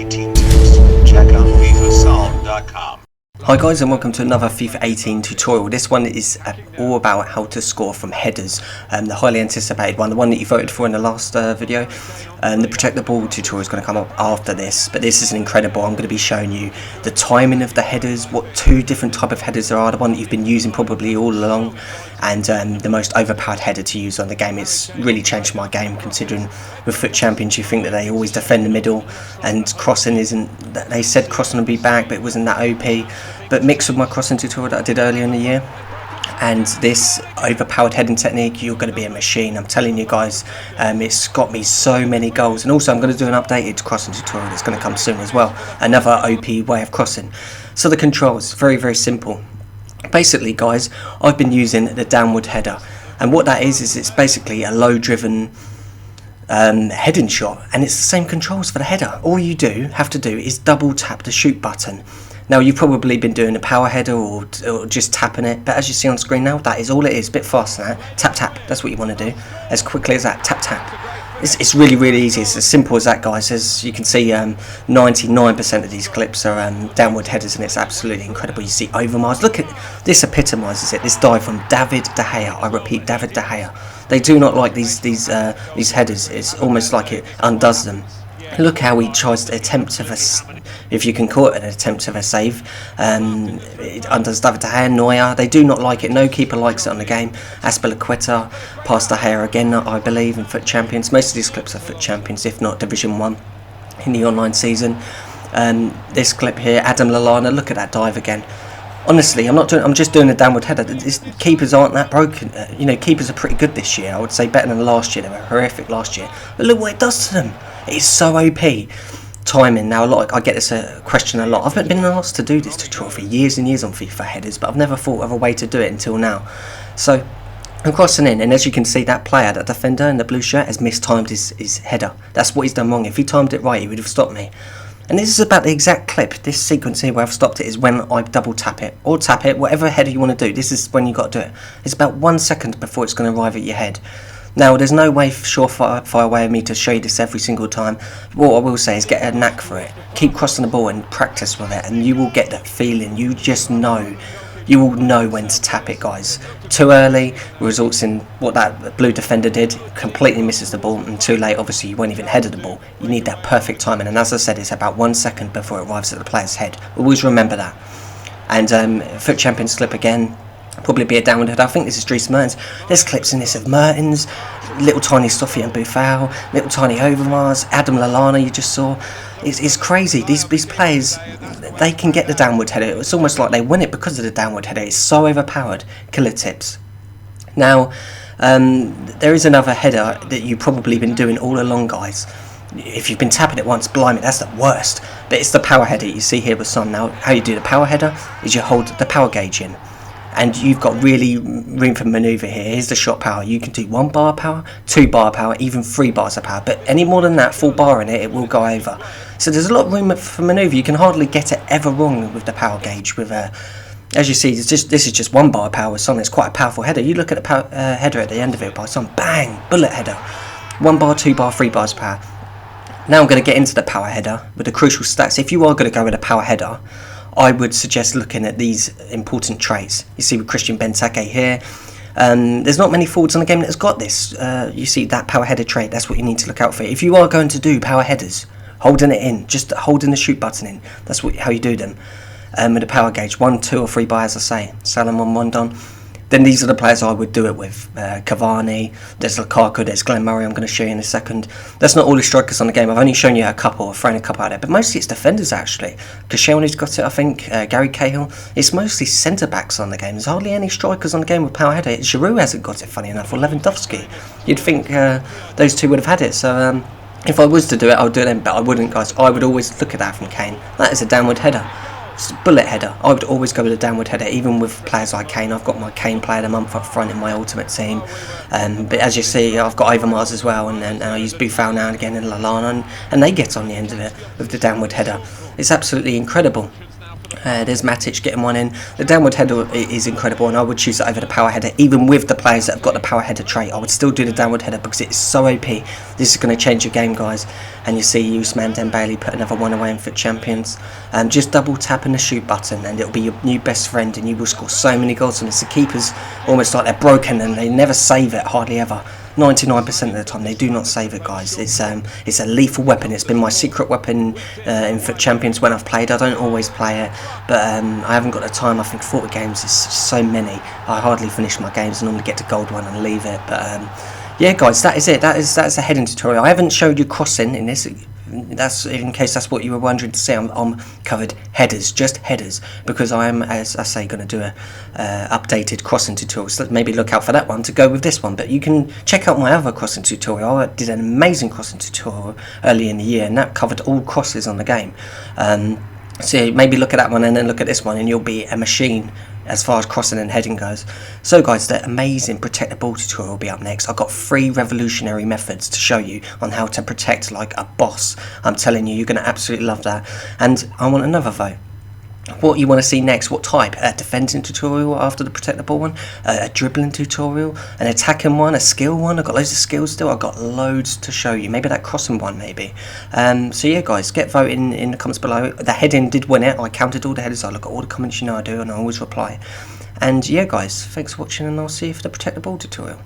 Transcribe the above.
18 tips. Check out FIFAsolved.com. Hi guys, and welcome to another FIFA 18 tutorial. This one is all about how to score from headers, the highly anticipated one, the one that you voted for in the last video. The protect the ball tutorial is going to come up after this, but this is incredible. I'm going to be showing you the timing of the headers, what two different type of headers there are, the one that you've been using probably all along, and the most overpowered header to use on the game. It's really changed my game, considering with FUT Champions you think that they always defend the middle and crossing isn't, they said crossing would be back, but it wasn't that OP. But mixed with my crossing tutorial that I did earlier in the year and this overpowered heading technique, you're going to be a machine. I'm telling you guys, it's got me so many goals. And also I'm going to do an updated crossing tutorial that's going to come soon as well, another OP way of crossing. So the controls, very simple. Basically guys, I've been using the downward header, and what that is it's basically a low driven heading shot, and it's the same controls for the header. All you have to do is double tap the shoot button. Now you've probably been doing a power header or just tapping it, but as you see on screen now, that is all it is. A bit faster than that. Tap tap, that's what you want to do, as quickly as that. Tap tap. It's really easy. It's as simple as that, guys. As you can see, 99% of these clips are downward headers, and it's absolutely incredible. You see Overmars. Look at this, epitomises it. This dive from David De Gea. I repeat, David De Gea. They do not like these headers. It's almost like it undoes them. Look how he tries to attempt of a, if you can call it an attempt of a save. It undoes David De Gea, Neuer. They do not like it. No keeper likes it on the game. Aspilicueta, past De Gea again, I believe, in FUT Champions. Most of these clips are FUT Champions, if not Division 1 in the online season. This clip here, Adam Lallana. Look at that dive again. Honestly, I'm just doing a downward header. Keepers aren't that broken. Keepers are pretty good this year. I would say better than last year. They were horrific last year. But look what it does to them. It's so OP. Timing. Now, I get this question a lot. I've been asked to do this tutorial for years and years on FIFA headers, but I've never thought of a way to do it until now. So I'm crossing in, and as you can see, that player, that defender in the blue shirt, has mistimed his header. That's what he's done wrong. If he timed it right, he would have stopped me. And this is about the exact clip. This sequence here where I've stopped it is when I double tap it or tap it, whatever header you want to do. This is when you got to do it. It's about 1 second before it's going to arrive at your head. Now, there's no way, surefire way of me to show you this every single time. What I will say is get a knack for it. Keep crossing the ball and practice with it, and you will get that feeling. You just know. You will know when to tap it, guys. Too early results in what that blue defender did. Completely misses the ball, and too late, obviously, you won't even head at the ball. You need that perfect timing, and as I said, it's about 1 second before it arrives at the player's head. Always remember that. And FUT Champions clip again. Probably be a downward header. I think this is Dries Mertens. There's clips in this of Mertens, little tiny Stoffie and Buffal, little tiny Overmars, Adam Lallana you just saw. It's crazy. These players, they can get the downward header. It's almost like they win it because of the downward header. It's so overpowered. Killer tips. Now, there is another header that you've probably been doing all along, guys. If you've been tapping it once, blimey, that's the worst. But it's the power header you see here with Son. Now, how you do the power header is you hold the power gauge in, and you've got really room for manoeuvre here. Here's the shot power. You can do 1 bar of power, 2 bar of power, even 3 bars of power. But any more than that, full bar in it, it will go over. So there's a lot of room for manoeuvre. You can hardly get it ever wrong with the power gauge. As you see, this is just 1 bar of power with Son. It's quite a powerful header. You look at the header at the end of it by Son, bang, bullet header. 1 bar, 2 bar, 3 bars of power. Now I'm going to get into the power header with the crucial stats. If you are going to go with a power header, I would suggest looking at these important traits. You see with Christian Benteke here, there's not many forwards on the game that has got this. You see that power header trait, that's what you need to look out for. If you are going to do power headers, holding it in, just holding the shoot button in, that's how you do them. With the power gauge, 1, 2 or 3 bar, as I say, Salomon Rondon. Then these are the players I would do it with. Cavani, there's Lukaku, there's Glenn Murray, I'm going to show you in a second. That's not all the strikers on the game. I've only shown you a couple, I've thrown a couple out there, but mostly it's defenders actually. Koscielny's got it, I think, Gary Cahill. It's mostly centre-backs on the game. There's hardly any strikers on the game with power header. Giroud hasn't got it, funny enough, or Lewandowski. You'd think those two would have had it, so if I was to do it, I would do it then, but I wouldn't, guys. I would always look at that from Kane. That is a downward header. It's a bullet header. I would always go with a downward header, even with players like Kane. I've got my Kane player of the month up front in my ultimate team. But as you see, I've got Overmars as well, and I use Buffal now and again in Lallana, and they get on the end of it with the downward header. It's absolutely incredible. There's Matic getting one in. The downward header is incredible, and I would choose it over the power header. Even with the players that have got the power header trait, I would still do the downward header because it's so OP. This is going to change your game, guys. And you see Ousmane Dembele put another one away in FUT Champions. Just double tapping the shoot button, and it'll be your new best friend, and you will score so many goals. And it's the keepers almost like they're broken, and they never save it, hardly ever. 99% of the time they do not save it, guys. It's a lethal weapon. It's been my secret weapon in FUT Champions when I've played. I don't always play it, but I haven't got the time. I think 40 games is so many. I hardly finish my games. I normally get to gold one and leave it. But yeah, guys, that is it. That's a heading tutorial. I haven't showed you crossing in this. That's in case that's what you were wondering to see. I'm covered headers, just headers, because I am, as I say, going to do a updated crossing tutorial. So maybe look out for that one to go with this one. But you can check out my other crossing tutorial. I did an amazing crossing tutorial early in the year, and that covered all crosses on the game. So maybe look at that one and then look at this one, and you'll be a machine as far as crossing and heading goes. So guys, the amazing protect the ball tutorial will be up next. I've got 3 revolutionary methods to show you on how to protect like a boss. I'm telling you, you're going to absolutely love that. And I want another vote. What you want to see next? What type? A defending tutorial after the protect the ball one, a dribbling tutorial, an attacking one, a skill one. I've got loads of skills still. I've got loads to show you. Maybe that crossing one, maybe. So yeah, guys, get voting in the comments below. The heading did win it. I counted all the headers. I look at all the comments, you know I do, and I always reply. And yeah, guys, thanks for watching, and I'll see you for the protect the ball tutorial.